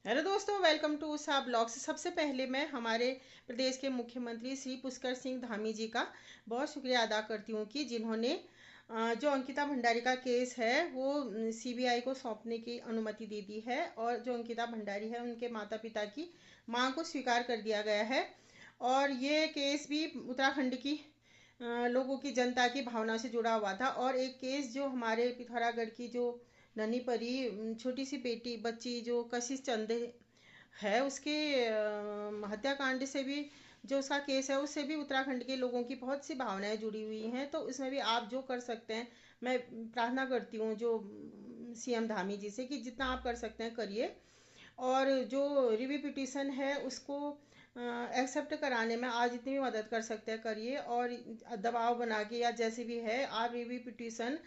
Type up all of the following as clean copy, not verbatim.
Hello दोस्तों, welcome to Usha blogs. सबसे पहले मैं हमारे प्रदेश के मुख्यमंत्री श्री पुष्कर सिंह धामी जी का बहुत शुक्रिया अदा करती हूँ कि जिन्होंने जो अंकिता भंडारी का केस है वो सीबीआई को सौंपने की अनुमति दे दी है। और जो अंकिता भंडारी है उनके माता पिता की मांग को स्वीकार कर दिया गया है। और ये केस भी उत्तराखंड की लोगों की जनता की भावना से जुड़ा हुआ था। और एक केस जो हमारे पिथौरागढ़ की जो नन्ही परी छोटी सी बेटी बच्ची जो कशिश चंद है उसके हत्याकांड से भी जो उसका केस है उससे भी उत्तराखंड के लोगों की बहुत सी भावनाएं जुड़ी हुई हैं। तो इसमें भी आप जो कर सकते हैं, मैं प्रार्थना करती हूँ जो सीएम धामी जी से कि जितना आप कर सकते हैं करिए। और जो रिव्यू पिटीशन है उसको एक्सेप्ट कराने में आज जितनी भी मदद कर सकते हैं करिए। और दबाव बना के या जैसे भी है आप रिव्यू पिटीशन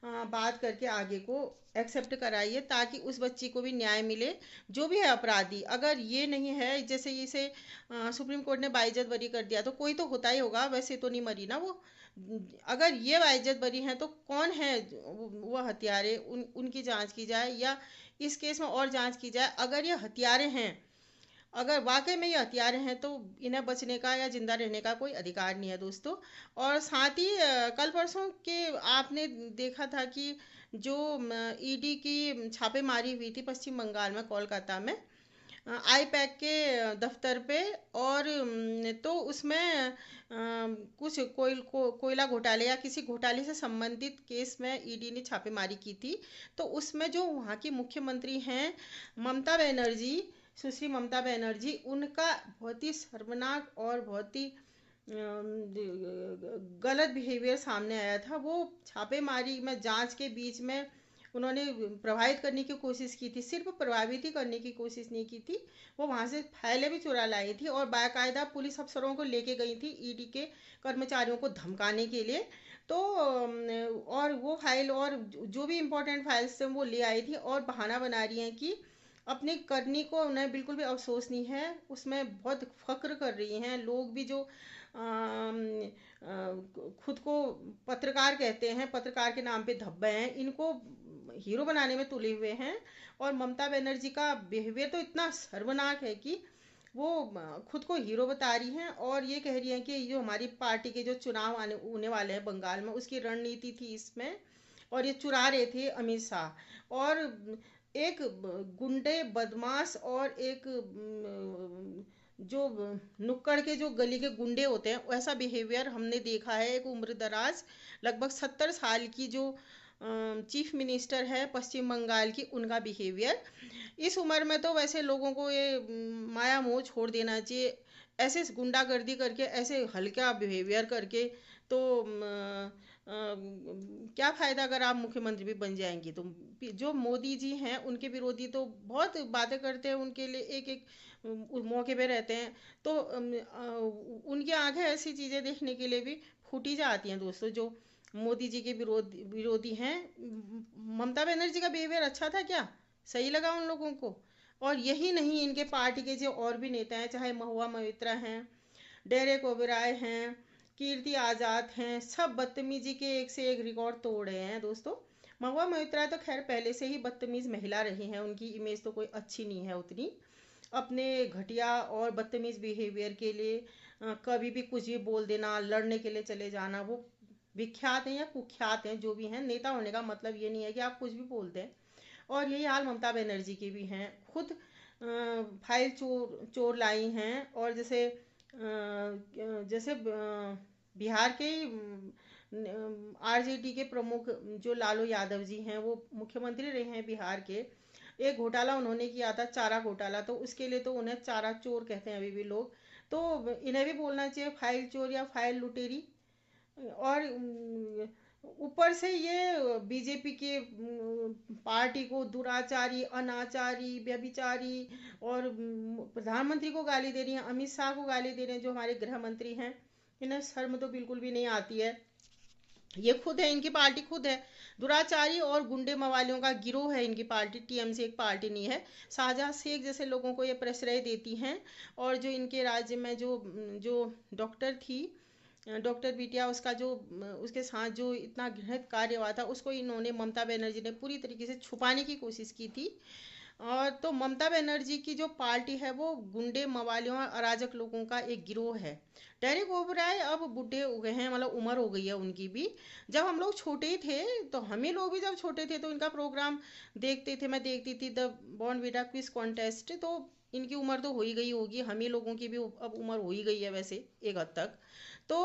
बात करके आगे को एक्सेप्ट कराइए ताकि उस बच्ची को भी न्याय मिले। जो भी है अपराधी, अगर ये नहीं है जैसे इसे सुप्रीम कोर्ट ने बाइज्जत बरी कर दिया तो कोई तो होता ही होगा, वैसे तो नहीं मरी ना वो। अगर ये बाइज्जत बरी हैं तो कौन है वो हत्यारे, उनकी जांच की जाए या इस केस में और जांच की जाए। अगर ये हत्यारे हैं, अगर वाकई में ये हथियार हैं तो इन्हें बचने का या जिंदा रहने का कोई अधिकार नहीं है दोस्तों। और साथ ही कल परसों के आपने देखा था कि जो ईडी की छापेमारी हुई थी पश्चिम बंगाल में कोलकाता में आई पैक के दफ्तर पे। और तो उसमें कुछ कोयला घोटाले या किसी घोटाले से संबंधित केस में ईडी ने छापेमारी की थी। तो उसमें जो वहाँ की मुख्यमंत्री हैं ममता बनर्जी, सुश्री ममता बनर्जी, उनका बहुत ही शर्मनाक और बहुत ही गलत बिहेवियर सामने आया था। वो छापेमारी में जांच के बीच में उन्होंने प्रभावित करने की कोशिश की थी, सिर्फ प्रभावित ही करने की कोशिश नहीं की थी। वो वहाँ से फाइलें भी चुरा लाई थी और बाकायदा पुलिस अफसरों को लेके गई थी ईडी के कर्मचारियों को धमकाने के लिए। तो और वो फाइल और जो भी इम्पोर्टेंट फाइल्स थे वो ले आई थी और बहाना बना रही हैं कि अपनी करनी को उन्हें बिल्कुल भी अफसोस नहीं है, उसमें बहुत फक्र कर रही हैं। लोग भी जो खुद को पत्रकार कहते हैं, पत्रकार के नाम पे धब्बे हैं, इनको हीरो बनाने में तुले हुए हैं। और ममता बनर्जी का बिहेवियर तो इतना शर्मनाक है कि वो खुद को हीरो बता रही हैं और ये कह रही हैं कि जो हमारी पार्टी के जो चुनाव आने होने वाले हैं बंगाल में उसकी रणनीति थी इसमें। और ये चुरा रहे थे अमित शाह। और एक गुंडे बदमाश और एक जो नुक्कड़ के जो गली के गुंडे होते हैं वैसा बिहेवियर हमने देखा है। एक उम्र दराज लगभग 70 साल की जो चीफ मिनिस्टर है पश्चिम बंगाल की, उनका बिहेवियर इस उम्र में तो वैसे लोगों को ये माया मोह छोड़ देना चाहिए। ऐसे गुंडागर्दी करके ऐसे हल्का बिहेवियर करके तो क्या फ़ायदा अगर आप मुख्यमंत्री भी बन जाएंगी तो। जो मोदी जी हैं उनके विरोधी तो बहुत बातें करते हैं, उनके लिए एक एक मौके पे रहते हैं। तो उनकी आंखें ऐसी चीज़ें देखने के लिए भी फूटी जाती हैं दोस्तों। जो मोदी जी के विरोधी हैं, ममता बनर्जी का बिहेवियर अच्छा था क्या? सही लगा उन लोगों को? और यही नहीं, इनके पार्टी के जो और भी नेता हैं, चाहे महुआ मोइत्रा हैं, डेरेक ओबराय हैं, कीर्ति आज़ाद हैं, सब बदतमीजी के एक से एक रिकॉर्ड तोड़ रहे हैं दोस्तों। महुआ मोइत्रा तो खैर पहले से ही बदतमीज महिला रही हैं, उनकी इमेज तो कोई अच्छी नहीं है उतनी। अपने घटिया और बदतमीज बिहेवियर के लिए कभी भी कुछ भी बोल देना, लड़ने के लिए चले जाना, वो विख्यात हैं या कुख्यात हैं जो भी हैं। नेता होने का मतलब ये नहीं है कि आप कुछ भी बोल दें। और यही हाल ममता बनर्जी की भी हैं। खुद फाइल चोर चोर लाई हैं। और जैसे जैसे बिहार के आरजेडी के प्रमुख जो लालू यादव जी हैं वो मुख्यमंत्री रहे हैं बिहार के। एक घोटाला उन्होंने किया था, चारा घोटाला, तो उसके लिए तो उन्हें चारा चोर कहते हैं अभी भी लोग। तो इन्हें भी बोलना चाहिए फाइल चोर या फाइल लुटेरी। और ऊपर से ये बीजेपी के पार्टी को दुराचारी, अनाचारी, व्यभिचारी और प्रधानमंत्री को गाली दे रही हैं, अमित शाह को गाली दे रहे हैं जो हमारे गृह मंत्री हैं। इन्हें शर्म तो बिल्कुल भी नहीं आती है। ये खुद है, इनकी पार्टी खुद है दुराचारी और गुंडे मवालियों का गिरोह है इनकी पार्टी। टीएमसी एक पार्टी नहीं है। शाहजहां शेख जैसे लोगों को ये प्रश्रय देती हैं। और जो इनके राज्य में जो जो डॉक्टर थी, डॉक्टर बिटिया, उसका जो उसके साथ जो इतना घृणित कार्य हुआ था उसको इन्होंने, ममता बनर्जी ने पूरी तरीके से छुपाने की कोशिश की थी। और तो ममता बनर्जी की जो पार्टी है वो गुंडे मवालियों और अराजक लोगों का एक गिरोह है। डेरेक ओबराय अब बुढ़े हो गए हैं, मतलब उम्र हो गई है उनकी भी। जब हम लोग छोटे ही थे, तो हम ही लोग भी जब छोटे थे तो इनका प्रोग्राम देखते थे, मैं देखती थी द बॉर्नविटा क्विज कॉन्टेस्ट। तो इनकी उम्र तो हो ही गई होगी, हम ही लोगों की भी अब उम्र हो ही गई है वैसे एक हद तक। तो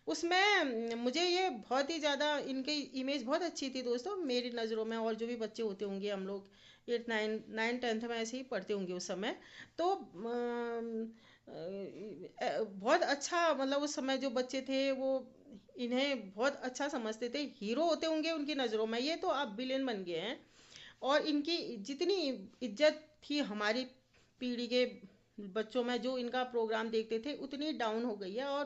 उसमें मुझे ये बहुत ही ज़्यादा इनकी इमेज बहुत अच्छी थी दोस्तों मेरी नज़रों में। और जो भी बच्चे होते होंगे, हम लोग 8 9 9 10 में ऐसे ही पढ़ते होंगे उस समय। तो बहुत अच्छा, मतलब उस समय जो बच्चे थे वो इन्हें बहुत अच्छा समझते थे, हीरो होते होंगे उनकी नज़रों में। ये तो अब विलेन बन गए हैं। और इनकी जितनी इज्जत थी हमारी पीढ़ी के बच्चों में जो इनका प्रोग्राम देखते थे, उतनी डाउन हो गई है और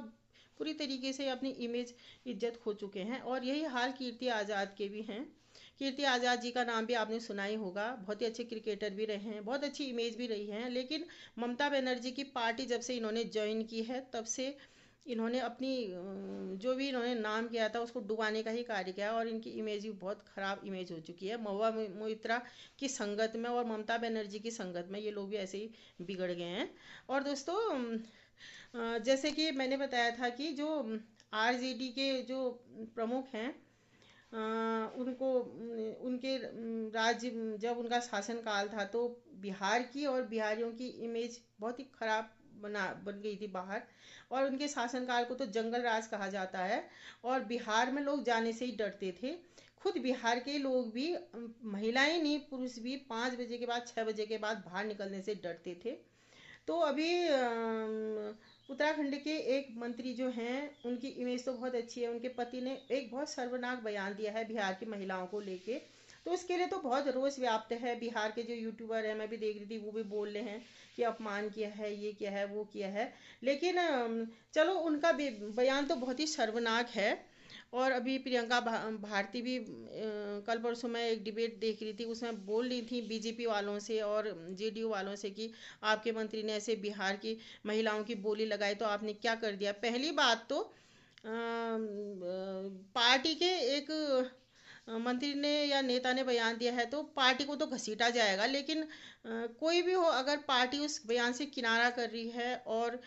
पूरी तरीके से अपनी इमेज इज्जत खो चुके हैं। और यही हाल कीर्ति आज़ाद के भी हैं। कीर्ति आज़ाद जी का नाम भी आपने सुना ही होगा, बहुत ही अच्छे क्रिकेटर भी रहे हैं, बहुत अच्छी इमेज भी रही है। लेकिन ममता बनर्जी की पार्टी जब से इन्होंने ज्वाइन की है, तब से इन्होंने अपनी जो भी इन्होंने नाम किया था उसको डुबाने का ही कार्य किया। और इनकी इमेज भी बहुत ख़राब इमेज हो चुकी है। महुआ मोइत्रा की संगत में और ममता बनर्जी की संगत में ये लोग भी ऐसे ही बिगड़ गए हैं। और दोस्तों जैसे कि मैंने बताया था कि जो आरजेडी के जो प्रमुख हैं, उनको उनके राज्य जब उनका शासनकाल था तो बिहार की और बिहारियों की इमेज बहुत ही खराब बन गई थी बाहर। और उनके शासनकाल को तो जंगल राज कहा जाता है। और बिहार में लोग जाने से ही डरते थे। खुद बिहार के लोग भी, महिलाएं नहीं पुरुष भी, 5 बजे के बाद 6 बजे के बाद बाहर निकलने से डरते थे। तो अभी उत्तराखंड के एक मंत्री जो हैं उनकी इमेज तो बहुत अच्छी है। उनके पति ने एक बहुत सर्वनाक बयान दिया है बिहार की महिलाओं को लेके। तो उसके लिए तो बहुत रोष व्याप्त है। बिहार के जो यूट्यूबर हैं, मैं भी देख रही थी, वो भी बोल रहे हैं कि अपमान किया है, ये किया है, वो किया है। लेकिन चलो, उनका बयान तो बहुत ही सर्वनाक है। और अभी प्रियंका भारती भी कल परसों मैं एक डिबेट देख रही थी, उसमें बोल रही थी बीजेपी वालों से और जेडीयू वालों से कि आपके मंत्री ने ऐसे बिहार की महिलाओं की बोली लगाई तो आपने क्या कर दिया। पहली बात तो पार्टी के एक मंत्री ने या नेता ने बयान दिया है तो पार्टी को तो घसीटा जाएगा। लेकिन कोई भी हो, अगर पार्टी उस बयान से किनारा कर रही है और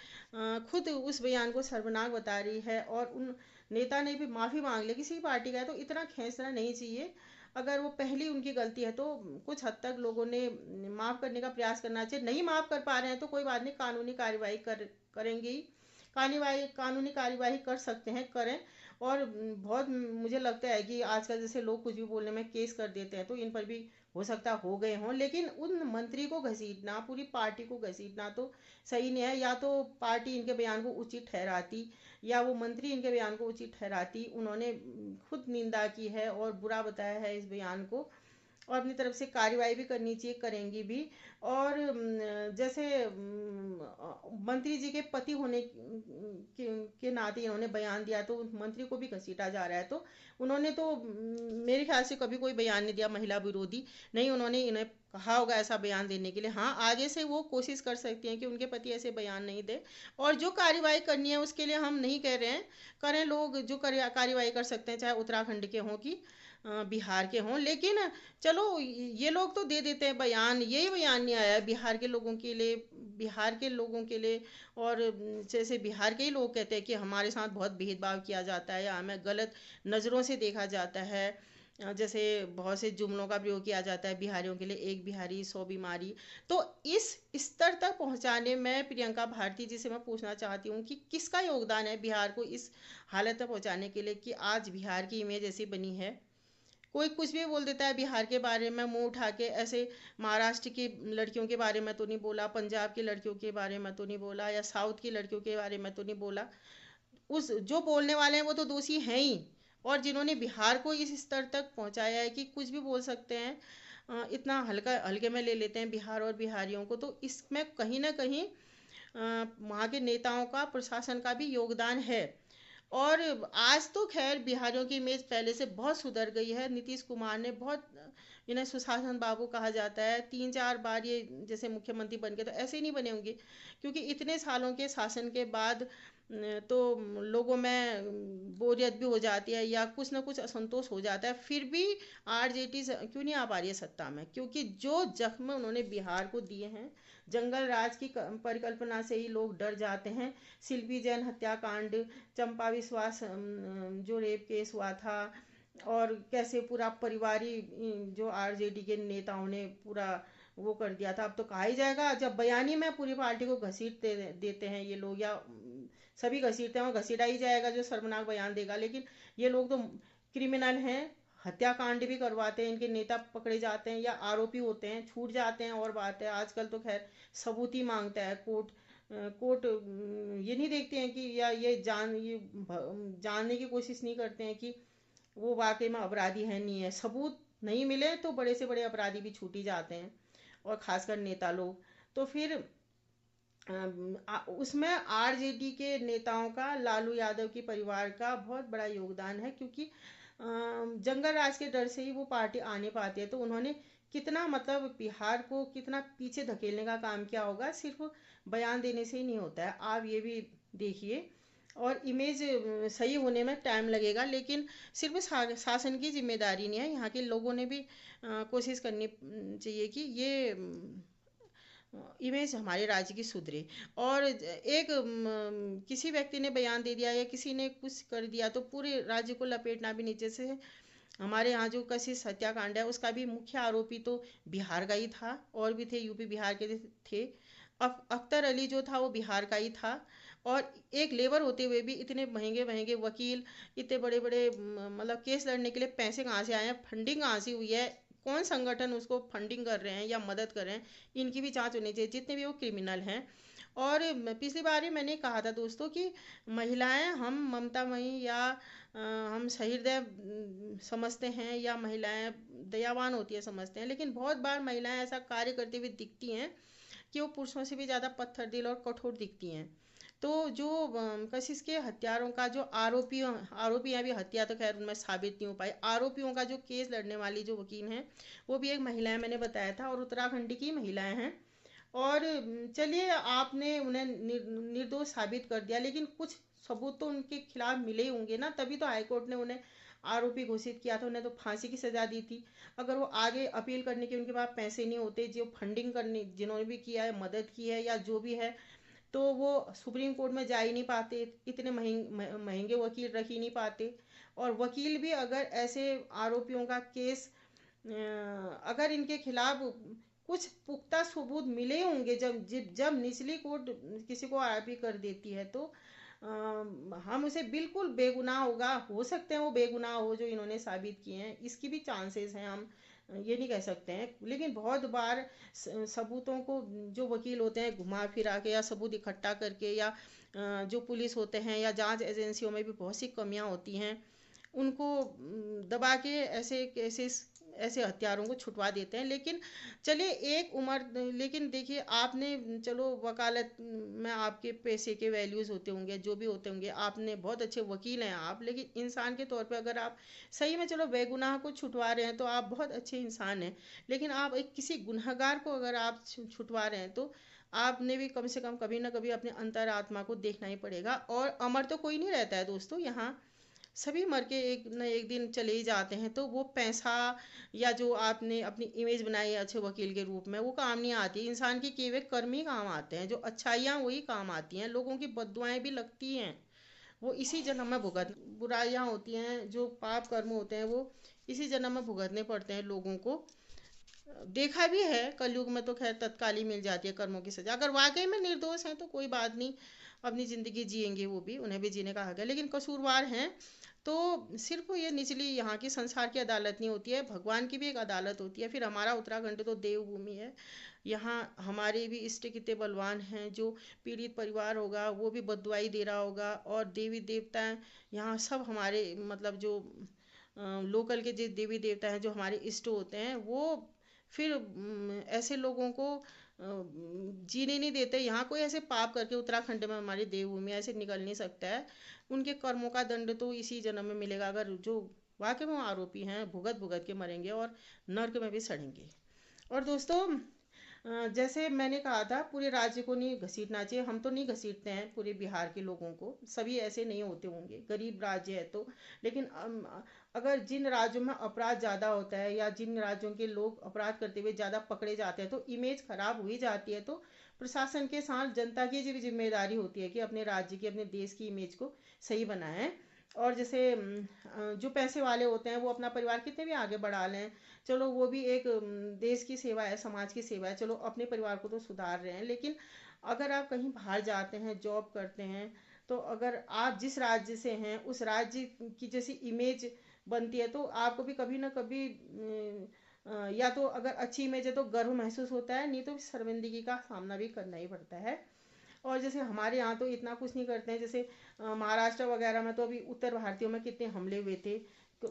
खुद उस बयान को सर्वनाक बता रही है और उन नेता ने भी माफ़ी मांग ली किसी पार्टी का है, तो इतना खींचना नहीं चाहिए। अगर वो पहली उनकी गलती है तो कुछ हद तक लोगों ने माफ़ करने का प्रयास करना चाहिए। नहीं माफ़ कर पा रहे हैं तो कोई बात नहीं, कानूनी कार्यवाही करेंगे ही। कानूनी कार्यवाही कर सकते हैं, करें। और बहुत मुझे लगता है कि आजकल जैसे लोग कुछ भी बोलने में केस कर देते हैं, तो इन पर भी हो सकता हो गए हों। लेकिन उन मंत्री को घसीटना, पूरी पार्टी को घसीटना तो सही नहीं है। या तो पार्टी इनके बयान को उचित ठहराती, या वो मंत्री इनके बयान को उचित ठहराती। उन्होंने खुद निंदा की है और बुरा बताया है इस बयान को, और अपनी तरफ से कार्रवाई भी करनी चाहिए, करेंगी भी। और जैसे मंत्री जी के पति होने के नाते इन्होंने बयान दिया, तो मंत्री को भी घसीटा जा रहा है। तो उन्होंने तो मेरे ख्याल से कभी कोई बयान नहीं दिया महिला विरोधी, नहीं उन्होंने इन्हें कहा होगा ऐसा बयान देने के लिए। हाँ, आगे से वो कोशिश कर सकती हैं कि उनके पति ऐसे बयान नहीं दे। और जो कार्रवाई करनी है उसके लिए हम नहीं कह रहे हैं, करें लोग जो कार्रवाई कर सकते हैं, चाहे उत्तराखंड के हों कि बिहार के हों। लेकिन चलो, ये लोग तो दे देते हैं बयान, यही बयान नहीं आया है बिहार के लोगों के लिए, बिहार के लोगों के लिए। और जैसे बिहार के ही लोग कहते हैं कि हमारे साथ बहुत भेदभाव किया जाता है या हमें गलत नज़रों से देखा जाता है। जैसे बहुत से जुमलों का प्रयोग किया जाता है बिहारियों के लिए, एक बिहारी 100 बीमारी। तो इस स्तर तक पहुंचाने में प्रियंका भारती जी से मैं पूछना चाहती हूँ कि किसका योगदान है बिहार को इस हालत तक पहुंचाने के लिए कि आज बिहार की इमेज ऐसी बनी है। कोई कुछ भी बोल देता है बिहार के बारे में मुंह उठा के, ऐसे महाराष्ट्र की लड़कियों के बारे में तो नहीं बोला, पंजाब की लड़कियों के बारे में तो नहीं बोला, या साउथ की लड़कियों के बारे में तो नहीं बोला। उस जो बोलने वाले हैं वो तो दोषी हैं ही। और जिन्होंने बिहार को इस स्तर तक पहुंचाया है कि कुछ भी बोल सकते हैं, इतना हल्का हल्के में ले लेते हैं बिहार और बिहारियों को, तो इसमें कहीं ना कहीं वहाँ के नेताओं का, प्रशासन का भी योगदान है। और आज तो खैर बिहारियों की इमेज पहले से बहुत सुधर गई है। नीतीश कुमार ने बहुत, इन्हें सुशासन बाबू कहा जाता है, 3 4 बार ये जैसे मुख्यमंत्री बन गए, तो ऐसे ही नहीं बने होंगे क्योंकि इतने सालों के शासन के बाद तो लोगों में बोरियत भी हो जाती है या कुछ ना कुछ असंतोष हो जाता है, फिर भी आरजेडी क्यों नहीं आ पा रही है सत्ता में? क्योंकि जो जख्म उन्होंने बिहार को दिए हैं, जंगल राज की परिकल्पना से ही लोग डर जाते हैं। शिल्पी जैन हत्याकांड, चंपा विश्वास जो रेप केस हुआ था, और कैसे पूरा परिवारी जो आरजेडी के नेताओं ने पूरा वो कर दिया था। अब तो कहा ही जाएगा, जब बयानी में पूरी पार्टी को घसीट देते हैं ये लोग, या सभी घसीटते हैं और घसीटा ही जाएगा जो शर्मनाक बयान देगा। लेकिन ये लोग तो क्रिमिनल हैं, हत्याकांड भी करवाते हैं, इनके नेता पकड़े जाते हैं या आरोपी होते हैं, छूट जाते हैं और बात है। आजकल तो खैर सबूत ही मांगता है कोर्ट। कोर्ट ये नहीं देखते हैं कि, या ये जानने की कोशिश नहीं करते हैं कि वो वाकई में अपराधी है नहीं है। सबूत नहीं मिले तो बड़े से बड़े अपराधी भी छूट ही जाते हैं, और खासकर नेता लोग। तो फिर उसमें आरजेडी के नेताओं का, लालू यादव की परिवार का बहुत बड़ा योगदान है, क्योंकि जंगल राज के डर से ही वो पार्टी आने पाती है। तो उन्होंने कितना, मतलब बिहार को कितना पीछे धकेलने का काम किया होगा, सिर्फ बयान देने से ही नहीं होता है, आप ये भी देखिए। और इमेज सही होने में टाइम लगेगा, लेकिन सिर्फ शासन की जिम्मेदारी नहीं है, यहाँ के लोगों ने भी कोशिश करनी चाहिए कि ये इमेज हमारे राज्य की सुधरे। और एक किसी व्यक्ति ने बयान दे दिया या किसी ने कुछ कर दिया तो पूरे राज्य को लपेटना भी नीचे से। हमारे यहाँ जो कशिश हत्याकांड है उसका भी मुख्य आरोपी तो बिहार का ही था, और भी थे, यूपी बिहार के थे। अख्तर अली जो था वो बिहार का ही था, और एक लेबर होते हुए भी इतने महंगे महंगे वकील, इतने बड़े बड़े मतलब केस लड़ने के लिए पैसे कहाँ से आए हैं, फंडिंग कहाँ से हुई है, कौन संगठन उसको फंडिंग कर रहे हैं या मदद कर रहे हैं, इनकी भी जांच होनी चाहिए, जितने भी वो क्रिमिनल हैं। और पिछली बार ही मैंने कहा था दोस्तों कि महिलाएं, हम ममतामयी या हम सहृदय समझते हैं, या महिलाएं दयावान होती है समझते हैं, लेकिन बहुत बार महिलाएं ऐसा कार्य करती हुई दिखती हैं कि वो पुरुषों से भी ज़्यादा पत्थर दिल और कठोर दिखती हैं। तो जो कशिश के हत्यारों का जो आरोपी अभी हत्या तो खैर उनमें साबित नहीं हो पाई, आरोपियों का जो केस लड़ने वाली जो वकील हैं वो भी एक महिला है, मैंने बताया था, और उत्तराखंड की महिलाएं हैं। और चलिए, आपने उन्हें निर्दोष साबित कर दिया, लेकिन कुछ सबूत तो उनके खिलाफ मिले ही होंगे ना, तभी तो हाईकोर्ट ने उन्हें आरोपी घोषित किया था, उन्हें तो फांसी की सजा दी थी। अगर वो आगे अपील करने के उनके पास पैसे नहीं होते, जो फंडिंग करने जिन्होंने भी किया है, मदद की है या जो भी है, तो वो सुप्रीम कोर्ट में जा ही नहीं पाते, इतने महंगे वकील रख ही नहीं पाते। और वकील भी अगर ऐसे आरोपियों का केस, अगर इनके खिलाफ कुछ पुख्ता सबूत मिले होंगे, जब निचली कोर्ट किसी को आरोपी कर देती है, तो हम उसे बिल्कुल बेगुनाह होगा, हो सकते हैं वो बेगुनाह हो जो इन्होंने साबित किए हैं, इसकी भी चांसेस हैं, हम ये नहीं कह सकते हैं। लेकिन बहुत बार सबूतों को जो वकील होते हैं घुमा फिरा के या सबूत इकट्ठा करके, या जो पुलिस होते हैं या जांच एजेंसियों में भी बहुत सी कमियां होती हैं, उनको दबा के ऐसे केसेस, ऐसे हत्यारों को छुटवा देते हैं। लेकिन चलिए, एक उम्र, लेकिन देखिए आपने, चलो वकालत में आपके पैसे के वैल्यूज़ होते होंगे, जो भी होते होंगे, आपने बहुत अच्छे वकील हैं आप, लेकिन इंसान के तौर पे अगर आप सही में, चलो बेगुनाह को छुटवा रहे हैं तो आप बहुत अच्छे इंसान हैं, लेकिन आप एक किसी गुनहगार को अगर आप छुटवा रहे हैं तो आपने भी कम से कम कभी ना कभी अपने अंतरात्मा को देखना ही पड़ेगा। और अमर तो कोई नहीं रहता है दोस्तों, यहाँ सभी मर के एक न एक दिन चले ही जाते हैं। तो वो पैसा या जो आपने अपनी इमेज बनाई है अच्छे वकील के रूप में, वो काम नहीं आती। इंसान के किए हुए कर्म ही काम आते हैं, जो अच्छाइयाँ वही काम आती हैं, लोगों की बद्दुआएं भी लगती हैं, वो इसी जन्म में भुगत, बुराइयाँ होती हैं, जो पाप कर्म होते हैं वो इसी जन्म में भुगतने पड़ते हैं लोगों को। देखा भी है कलयुग में तो खैर तत्काल ही मिल जाती है कर्मों की सजा। अगर वाकई में निर्दोष हैं तो कोई बात नहीं, अपनी ज़िंदगी जिएंगे, वो भी, उन्हें भी जीने का हक है। लेकिन कसूरवार हैं तो सिर्फ ये निचली यहाँ की संसार की अदालत नहीं होती है, भगवान की भी एक अदालत होती है। फिर हमारा उत्तराखंड तो देवभूमि है, यहाँ हमारे भी इष्ट कितने बलवान हैं, जो पीड़ित परिवार होगा वो भी बददुआई दे रहा होगा, और देवी देवता यहाँ सब हमारे, मतलब जो लोकल के जो देवी देवता हैं जो हमारे इष्ट होते हैं, वो फिर ऐसे लोगों को जीने नहीं देते। यहाँ कोई ऐसे पाप करके, उत्तराखंड में हमारी देवभूमि, ऐसे निकल नहीं सकता है। उनके कर्मों का दंड तो इसी जन्म में मिलेगा, अगर जो वाकई में आरोपी हैं भुगत भुगत के मरेंगे और नर्क में भी सड़ेंगे। और दोस्तों, जैसे मैंने कहा था, पूरे राज्य को नहीं घसीटना चाहिए। हम तो नहीं घसीटते हैं पूरे बिहार के लोगों को, सभी ऐसे नहीं होते होंगे, गरीब राज्य है तो। लेकिन अगर जिन राज्यों में अपराध ज़्यादा होता है या जिन राज्यों के लोग अपराध करते हुए ज़्यादा पकड़े जाते हैं तो इमेज खराब हुई जाती है। तो प्रशासन के साथ जनता की भी जिम्मेदारी होती है कि अपने राज्य की, अपने देश की इमेज को सही बनाएं। और जैसे जो पैसे वाले होते हैं वो अपना परिवार कितने भी आगे बढ़ा लें, चलो वो भी एक देश की सेवा है, समाज की सेवा है, चलो अपने परिवार को तो सुधार रहे हैं। लेकिन अगर आप कहीं बाहर जाते हैं, जॉब करते हैं, तो अगर आप जिस राज्य से हैं उस राज्य की जैसी इमेज बनती है तो आपको भी कभी ना कभी या तो अगर अच्छी इमेज है तो गर्व महसूस होता है, नहीं तो शर्मिंदगी का सामना भी करना ही पड़ता है। और जैसे हमारे यहाँ तो इतना कुछ नहीं करते हैं, जैसे महाराष्ट्र वगैरह में तो अभी उत्तर भारतीयों में कितने हमले हुए थे, तो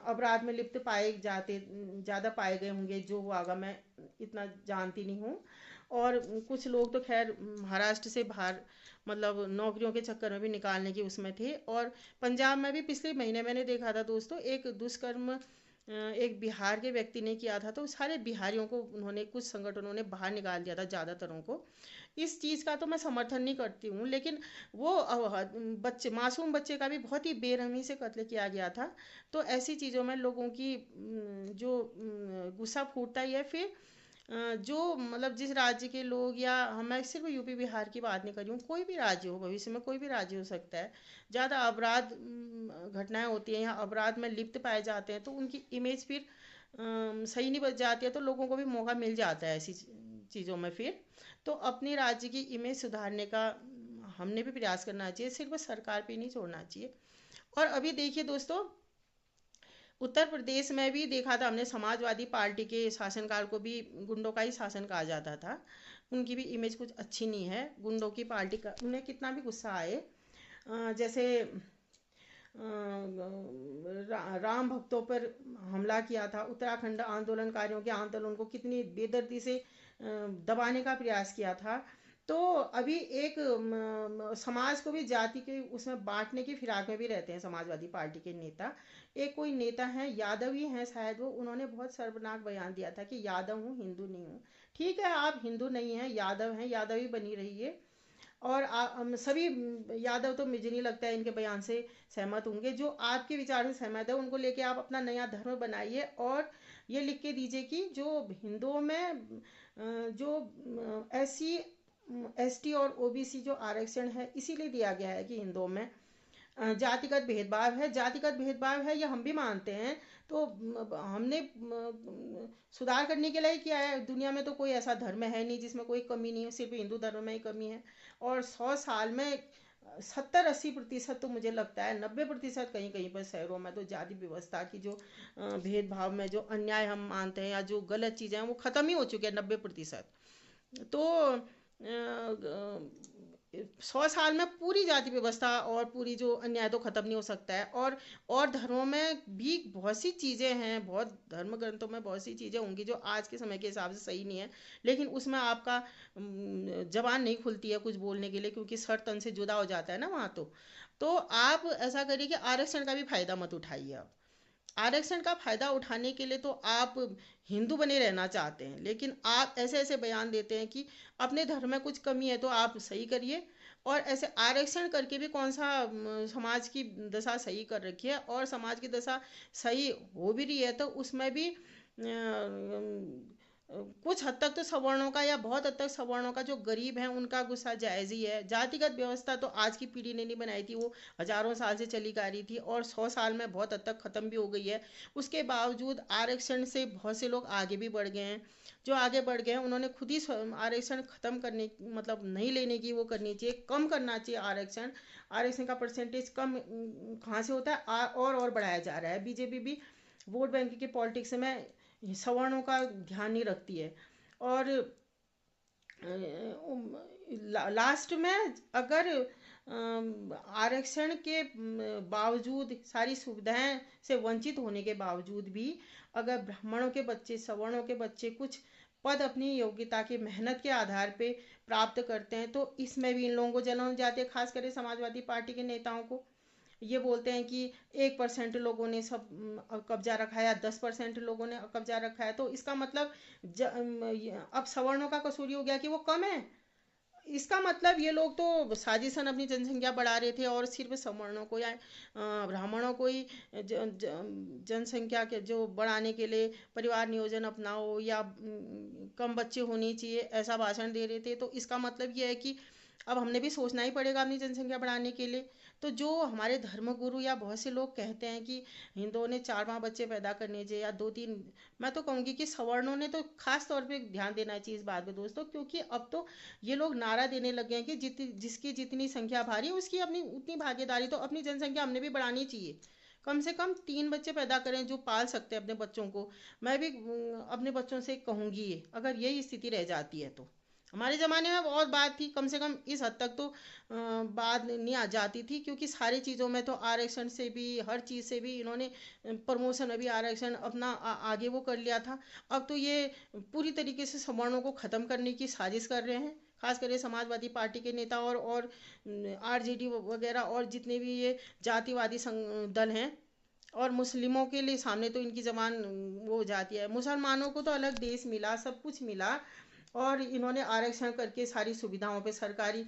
अपराध में लिप्त पाए जाते, ज़्यादा पाए गए होंगे जो होगा, मैं इतना जानती नहीं हूँ। और कुछ लोग तो खैर महाराष्ट्र से बाहर मतलब नौकरियों के चक्कर में भी निकालने की उसमें थे। और पंजाब में भी पिछले महीने मैंने देखा था दोस्तों, एक दुष्कर्म एक बिहार के व्यक्ति ने किया था, तो सारे बिहारियों को उन्होंने, कुछ संगठनों ने बाहर निकाल दिया था, ज़्यादातरों को। इस चीज़ का तो मैं समर्थन नहीं करती हूँ, लेकिन वो बच्चे, मासूम बच्चे का भी बहुत ही बेरहमी से कत्ल किया गया था। तो ऐसी चीज़ों में लोगों की जो गुस्सा फूटता ही है। फिर जो मतलब जिस राज्य के लोग, या मैं सिर्फ यूपी बिहार की बात नहीं कर रही हूँ, कोई भी राज्य हो, भविष्य में कोई भी राज्य हो सकता है, ज़्यादा अपराध घटनाएं होती हैं या अपराध में लिप्त पाए जाते हैं तो उनकी इमेज फिर सही नहीं बच जाती है, तो लोगों को भी मौका मिल जाता है ऐसी चीज़ों में फिर। तो अपने राज्य की इमेज सुधारने का हमने भी प्रयास करना चाहिए, सिर्फ सरकार पे नहीं छोड़ना चाहिए। और अभी देखिए दोस्तों, उत्तर प्रदेश में भी देखा था हमने, समाजवादी पार्टी के शासनकाल को भी गुंडों का ही शासन कहा जाता था। उनकी भी इमेज कुछ अच्छी नहीं है, गुंडों की पार्टी का, उन्हें कितना भी गुस्सा आए। जैसे राम भक्तों पर हमला किया था, उत्तराखंड आंदोलनकारियों के आंदोलन को कितनी बेदर्दी से दबाने का प्रयास किया था। तो अभी एक समाज को भी जाति के उसमें बांटने की फिराक में भी रहते हैं समाजवादी पार्टी के नेता। एक कोई नेता है, यादव ही हैं शायद वो, उन्होंने बहुत शर्मनाक बयान दिया था कि यादव हूँ, हिंदू नहीं हूँ। ठीक है, आप हिंदू नहीं हैं, यादव हैं, यादव ही बनी रहिए। और सभी यादव तो मुझे नहीं लगता है इनके बयान से सहमत होंगे। जो आपके विचार से सहमत है उनको लेके आप अपना नया धर्म बनाइए और ये लिख के दीजिए कि जो हिंदुओं में जो एससी एसटी और ओबीसी जो आरक्षण है इसीलिए दिया गया है कि हिंदुओं में जातिगत भेदभाव है, जातिगत भेदभाव है, ये हम भी मानते हैं। तो हमने सुधार करने के लिए किया है। दुनिया में तो कोई ऐसा धर्म है नहीं जिसमें कोई कमी नहीं है, सिर्फ हिंदू धर्म में ही कमी है। और 100 साल में 70-80% तो मुझे लगता है, 90% कहीं कहीं पर शहरों में तो जाति व्यवस्था की जो भेदभाव में जो अन्याय हम मानते हैं या जो गलत चीज़ें हैं वो ख़त्म ही हो चुके हैं 90%। तो 100 साल में पूरी जाति व्यवस्था और पूरी जो अन्याय तो खत्म नहीं हो सकता है। और धर्मों में भी बहुत सी चीज़ें हैं, बहुत धर्म ग्रंथों में बहुत सी चीज़ें होंगी जो आज के समय के हिसाब से सही नहीं है, लेकिन उसमें आपका जबान नहीं खुलती है कुछ बोलने के लिए, क्योंकि सर तन से जुदा हो जाता है ना वहाँ। तो आप ऐसा करिए कि आरक्षण का भी फायदा मत उठाइए। आप आरक्षण का फायदा उठाने के लिए तो आप हिंदू बने रहना चाहते हैं, लेकिन आप ऐसे ऐसे बयान देते हैं कि अपने धर्म में कुछ कमी है तो आप सही करिए। और ऐसे आरक्षण करके भी कौन सा समाज की दशा सही कर रखी है, और समाज की दशा सही हो भी रही है तो उसमें भी कुछ हद तक तो सवर्णों का, या बहुत हद तक सवर्णों का जो गरीब है उनका गुस्सा जायज़ ही है। जातिगत व्यवस्था तो आज की पीढ़ी ने नहीं बनाई थी, वो हजारों साल से चली आ रही थी और 100 साल में बहुत हद तक ख़त्म भी हो गई है। उसके बावजूद आरक्षण से बहुत से लोग आगे भी बढ़ गए हैं। जो आगे बढ़ गए हैं उन्होंने खुद ही आरक्षण ख़त्म करने, मतलब नहीं लेने की वो करनी चाहिए, कम करना चाहिए आरक्षण। आरक्षण का परसेंटेज कम कहाँ से होता है, और बढ़ाया जा रहा है। बीजेपी भी वोट बैंक के पॉलिटिक्स में सवर्णों का ध्यान नहीं रखती है। और लास्ट में अगर आरक्षण के बावजूद, सारी सुविधाएं से वंचित होने के बावजूद भी अगर ब्राह्मणों के बच्चे, सवर्णों के बच्चे कुछ पद अपनी योग्यता की मेहनत के आधार पे प्राप्त करते हैं तो इसमें भी इन लोगों को जलन हो जाती है, खास करके समाजवादी पार्टी के नेताओं को। ये बोलते हैं कि 1% लोगों ने सब कब्जा रखा है या 10% लोगों ने कब्जा रखा है, तो इसका मतलब अब सवर्णों का कसूर ये हो गया कि वो कम है। इसका मतलब ये लोग तो साजिशन अपनी जनसंख्या बढ़ा रहे थे और सिर्फ सवर्णों को या ब्राह्मणों को ही जनसंख्या के जो बढ़ाने के लिए परिवार नियोजन अपनाओ या कम बच्चे होनी चाहिए ऐसा भाषण दे रहे थे। तो इसका मतलब ये है कि अब हमने भी सोचना ही पड़ेगा अपनी जनसंख्या बढ़ाने के लिए। तो जो हमारे धर्मगुरु या बहुत से लोग कहते हैं कि हिंदुओं ने 4-5 बच्चे पैदा करने चाहिए या 2-3, मैं तो कहूँगी कि सवर्णों ने तो खास तौर पे ध्यान देना चाहिए इस बात पे दोस्तों, क्योंकि अब तो ये लोग नारा देने लगे हैं कि जिसकी जितनी संख्या भारी है उसकी अपनी उतनी भागीदारी। तो अपनी जनसंख्या हमने भी बढ़ानी चाहिए, कम से कम 3 बच्चे पैदा करें जो पाल सकते हैं अपने बच्चों को। मैं भी अपने बच्चों से कहूँगी ये, अगर यही स्थिति रह जाती है तो। हमारे ज़माने में और बात थी, कम से कम इस हद तक तो बात नहीं आ जाती थी, क्योंकि सारी चीज़ों में तो आरक्षण से भी हर चीज़ से भी इन्होंने प्रमोशन में भी आरक्षण अपना आगे वो कर लिया था। अब तो ये पूरी तरीके से सवर्णों को ख़त्म करने की साजिश कर रहे हैं, खास करके समाजवादी पार्टी के नेता और आरजेडी वगैरह और जितने भी ये जातिवादी दल हैं। और मुस्लिमों के लिए सामने तो इनकी जबान वो हो जाती है। मुसलमानों को तो अलग देश मिला, सब कुछ मिला, और इन्होंने आरक्षण करके सारी सुविधाओं पे सरकारी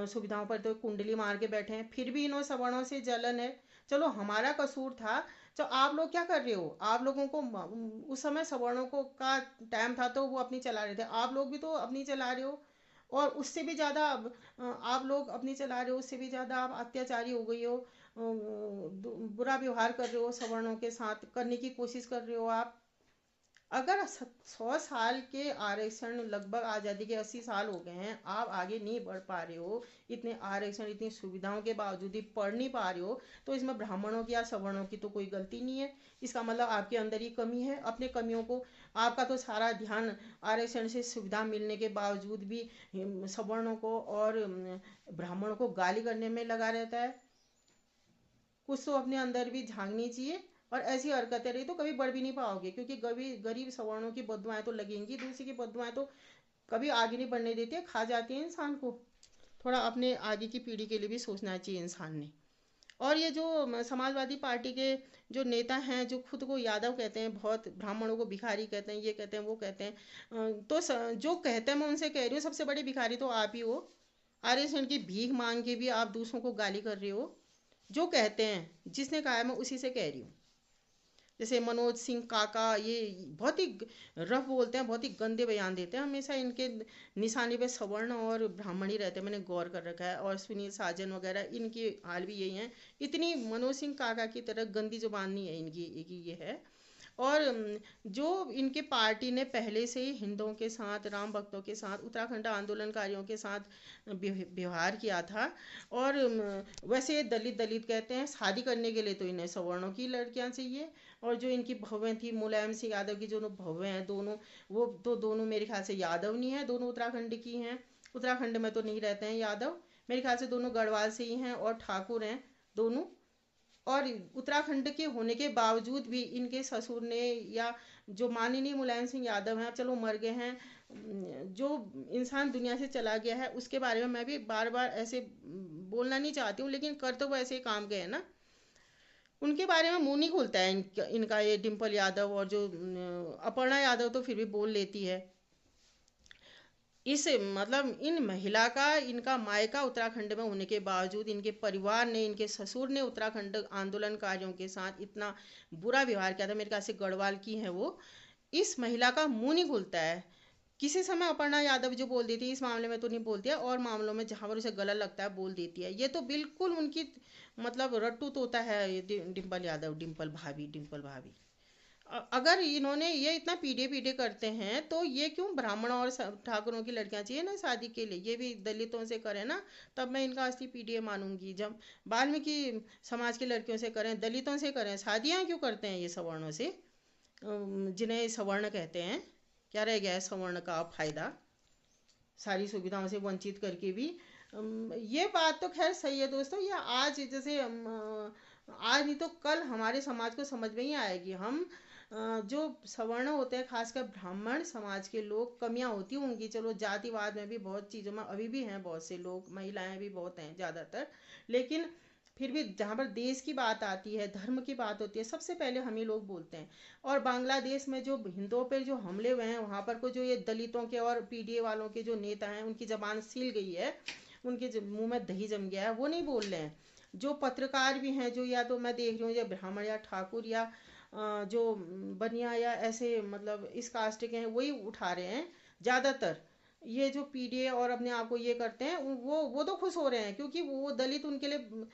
सुविधाओं पर तो कुंडली मार के बैठे हैं, फिर भी इन्हों सवर्णों से जलन है। चलो हमारा कसूर था, तो आप लोग क्या कर रहे हो? आप लोगों को उस समय सवर्णों को का टाइम था तो वो अपनी चला रहे थे, आप लोग भी तो अपनी चला रहे हो। और उससे भी ज़्यादा अब आप लोग अपनी चला रहे हो, उससे भी ज़्यादा आप अत्याचारी हो गई हो, बुरा व्यवहार कर रहे हो सवर्णों के साथ, करने की कोशिश कर रहे हो आप। अगर 100 साल के आरक्षण, लगभग आज़ादी के 80 साल हो गए हैं, आप आगे नहीं बढ़ पा रहे हो, इतने आरक्षण इतनी सुविधाओं के बावजूद भी पढ़ नहीं पा रहे हो, तो इसमें ब्राह्मणों की या सवर्णों की तो कोई गलती नहीं है। इसका मतलब आपके अंदर ही कमी है। अपने कमियों को, आपका तो सारा ध्यान आरक्षण से सुविधा मिलने के बावजूद भी सवर्णों को और ब्राह्मणों को गाली करने में लगा रहता है। कुछ तो अपने अंदर भी झांकनी चाहिए, और ऐसी हरकतें रही तो कभी बढ़ भी नहीं पाओगे, क्योंकि गरीब गरीब सवर्णों की बददुआएं तो लगेंगी, दूसरी की बददुआएं तो कभी आगे नहीं बढ़ने देती है, खा जाती है इंसान को। थोड़ा अपने आगे की पीढ़ी के लिए भी सोचना चाहिए इंसान ने। और ये जो समाजवादी पार्टी के जो नेता हैं, जो खुद को यादव कहते हैं, बहुत ब्राह्मणों को भिखारी कहते हैं, ये कहते हैं वो कहते हैं, तो जो कहते हैं मैं उनसे कह रही हूँ, सबसे बड़े भिखारी तो आप ही हो। आरक्षण की भीख मांग के भी आप दूसरों को गाली कर रहे हो। जो कहते हैं, जिसने कहा है मैं उसी से कह रही हूँ। जैसे मनोज सिंह काका, ये बहुत ही रफ बोलते हैं, बहुत ही गंदे बयान देते हैं, हमेशा इनके निशाने पे सवर्ण और ब्राह्मण ही रहते हैं, मैंने गौर कर रखा है। और सुनील साजन वगैरह, इनकी हाल भी यही है। इतनी मनोज सिंह काका की तरह गंदी जुबान नहीं है इनकी, ये है। और जो इनके पार्टी ने पहले से ही हिंदुओं के साथ, राम भक्तों के साथ, उत्तराखंड आंदोलनकारियों के साथ व्यवहार किया था। और वैसे दलित दलित कहते हैं, शादी करने के लिए तो इन्हें सवर्णों की लड़कियां चाहिए। और जो इनकी बहुएं थी, मुलायम सिंह यादव की जो बहुएं हैं दोनों, वो तो दोनों मेरे ख्याल से यादव नहीं है, दोनों उत्तराखंड की हैं। उत्तराखंड में तो नहीं रहते हैं यादव, मेरे ख्याल से दोनों गढ़वाल से ही हैं और ठाकुर हैं दोनों। और उत्तराखंड के होने के बावजूद भी इनके ससुर ने, या जो माननीय मुलायम सिंह यादव हैं, चलो मर गए हैं, जो इंसान दुनिया से चला गया है उसके बारे में मैं भी बार बार ऐसे बोलना नहीं चाहती हूँ, लेकिन कर तो वो ऐसे काम गए ना, उनके बारे में मुंह नहीं खुलता है इनका ये डिम्पल यादव। और जो अपर्णा यादव तो फिर भी बोल लेती है। इस मतलब इन महिला का, इनका मायका उत्तराखंड में होने के बावजूद इनके परिवार ने, इनके ससुर ने उत्तराखंड आंदोलनकारियों के साथ इतना बुरा व्यवहार किया था, मेरे ख्याल से गढ़वाल की है वो। इस महिला का मुंह नहीं खुलता है। किसी समय अपर्णा यादव जो बोल देती है, इस मामले में तो नहीं बोलती है, और मामलों में जहां पर उसे गलत लगता है बोल देती है। ये तो बिल्कुल उनकी मतलब रट्टू तोता है ये डिम्पल यादव, डिम्पल भाभी, डिम्पल भाभी। अगर इन्होंने ये इतना पीढ़ी पीढ़ी करते हैं, तो ये क्यों ब्राह्मणों और ठाकुरों की लड़कियां चाहिए ना शादी के लिए, ये भी दलितों से करें ना, तब मैं इनका असली पीढ़ी मानूंगी। जब वाल्मीकि समाज की लड़कियों से करें, दलितों से करें, शादियां क्यों करते हैं ये सवर्णों से, जिन्हें सवर्ण कहते हैं? क्या रह गया है सवर्ण का फायदा, सारी सुविधाओं से वंचित करके भी। ये बात तो खैर सही है दोस्तों, ये आज जैसे आज नहीं तो कल हमारे समाज को समझ में ही आएगी। हम जो सवर्ण होते हैं, खासकर ब्राह्मण समाज के लोग, कमियां होती होंगी, चलो जातिवाद में भी बहुत चीज़ों में अभी भी हैं बहुत से लोग, महिलाएं भी बहुत हैं ज़्यादातर, लेकिन फिर भी जहाँ पर देश की बात आती है, धर्म की बात होती है, सबसे पहले हम ही लोग बोलते हैं। और बांग्लादेश में जो हिंदुओं पर जो हमले हुए हैं, वहाँ पर को जो ये दलितों के और पीडीए वालों के जो नेता हैं, उनकी जबान सील गई है, उनके मुंह में दही जम गया है, वो नहीं बोल रहे हैं। जो पत्रकार भी हैं, जो या तो मैं देख रही हूँ, या ब्राह्मण या ठाकुर या जो बनिया या ऐसे मतलब इस कास्ट के हैं, वही उठा रहे हैं ज़्यादातर। ये जो पीडीए और अपने आप को ये करते हैं, वो तो खुश हो रहे हैं, क्योंकि वो दलित उनके लिए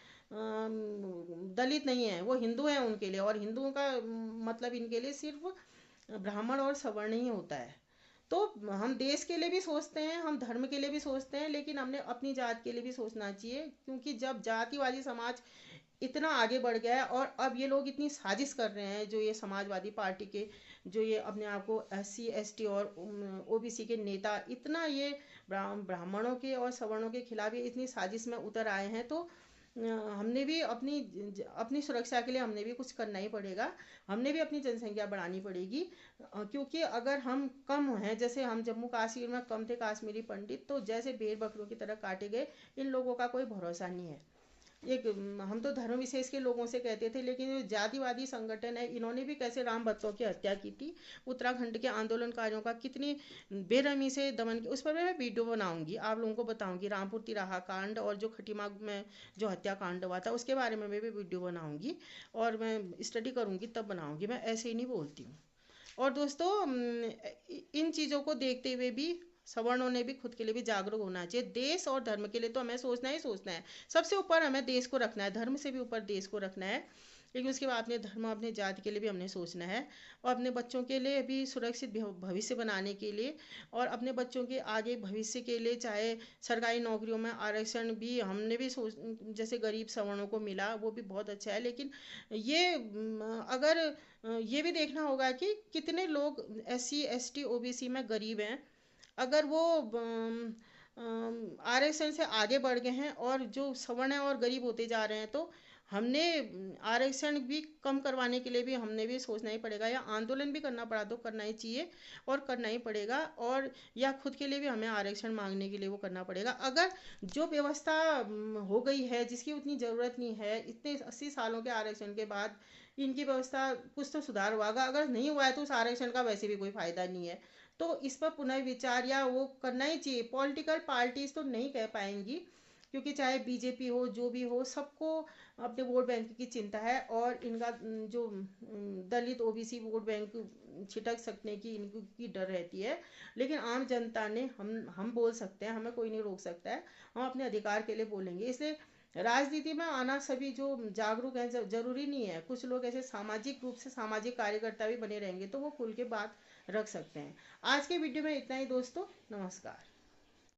दलित नहीं है, वो हिंदू हैं उनके लिए। और हिंदुओं का मतलब इनके लिए सिर्फ ब्राह्मण और सवर्ण ही होता है। तो हम देश के लिए भी सोचते हैं, हम धर्म के लिए भी सोचते हैं, लेकिन हमने अपनी जात के लिए भी सोचना चाहिए, क्योंकि जब जातिवादी समाज इतना आगे बढ़ गया है, और अब ये लोग इतनी साजिश कर रहे हैं, जो ये समाजवादी पार्टी के जो ये अपने आप को SC ST और OBC के नेता इतना ये ब्राह्मणों के और सवर्णों के खिलाफ ये इतनी साजिश में उतर आए हैं, तो हमने भी अपनी सुरक्षा के लिए हमने भी कुछ करना ही पड़ेगा। हमने भी अपनी जनसंख्या बढ़ानी पड़ेगी, क्योंकि अगर हम कम हैं, जैसे हम जम्मू कश्मीर में कम थे काश्मीरी पंडित, तो जैसे भेड़ बकरियों की तरह काटे गए, इन लोगों का कोई भरोसा नहीं है। एक हम तो धर्म विशेष के लोगों से कहते थे, लेकिन जो जातिवादी संगठन है, इन्होंने भी कैसे राम भक्तों की हत्या की थी, उत्तराखंड के आंदोलनकारियों का कितनी बेरहमी से दमन किया, उस पर मैं वीडियो बनाऊंगी, आप लोगों को बताऊंगी। रामपुर तिराहा कांड और जो खटीमा में जो हत्याकांड हुआ था, उसके बारे में मैं भी वीडियो बनाऊंगी, और मैं स्टडी करूंगी तब बनाऊंगी, मैं ऐसे ही नहीं बोलती हूँ। और दोस्तों, इन चीज़ों को देखते हुए भी सवर्णों ने भी खुद के लिए भी जागरूक होना चाहिए। देश और धर्म के लिए तो हमें सोचना ही सोचना है, सबसे ऊपर हमें देश को रखना है, धर्म से भी ऊपर देश को रखना है। लेकिन उसके बाद अपने धर्म, अपने जाति के लिए भी हमने सोचना है, और अपने बच्चों के लिए भी सुरक्षित भविष्य बनाने के लिए, और अपने बच्चों के आगे भविष्य के लिए, चाहे सरकारी नौकरियों में आरक्षण भी हमने भी सोच, जैसे गरीब सवर्णों को मिला, वो भी बहुत अच्छा है। लेकिन ये अगर ये भी देखना होगा कि कितने लोग SC ST OBC में गरीब हैं। अगर वो आरक्षण से आगे बढ़ गए हैं, और जो सवर्ण और गरीब होते जा रहे हैं, तो हमने आरक्षण भी कम करवाने के लिए भी हमने भी सोचना ही पड़ेगा, या आंदोलन भी करना पड़ा तो करना ही चाहिए, और करना ही पड़ेगा। और या खुद के लिए भी हमें आरक्षण मांगने के लिए वो करना पड़ेगा। अगर जो व्यवस्था हो गई है, जिसकी उतनी ज़रूरत नहीं है, इतने 80 सालों के आरक्षण के बाद इनकी व्यवस्था कुछ तो सुधार हुआ, अगर नहीं हुआ है तो उस आरक्षण का वैसे भी कोई फायदा नहीं है। तो इस पर पुनर्विचार या वो करना ही चाहिए। पॉलिटिकल पार्टीज तो नहीं कह पाएंगी, क्योंकि चाहे बीजेपी हो, जो भी हो, सबको अपने वोट बैंक की चिंता है, और इनका जो दलित OBC वोट बैंक छिटक सकने की इनकी डर रहती है। लेकिन आम जनता ने हम बोल सकते हैं, हमें कोई नहीं रोक सकता है, हम अपने अधिकार के लिए बोलेंगे। इसलिए राजनीति में आना सभी जो जागरूक हैं, जरूरी नहीं है। कुछ लोग ऐसे सामाजिक रूप से सामाजिक कार्यकर्ता भी बने रहेंगे, तो वो खुल के बात रख सकते हैं। आज के वीडियो में इतना ही दोस्तों, नमस्कार।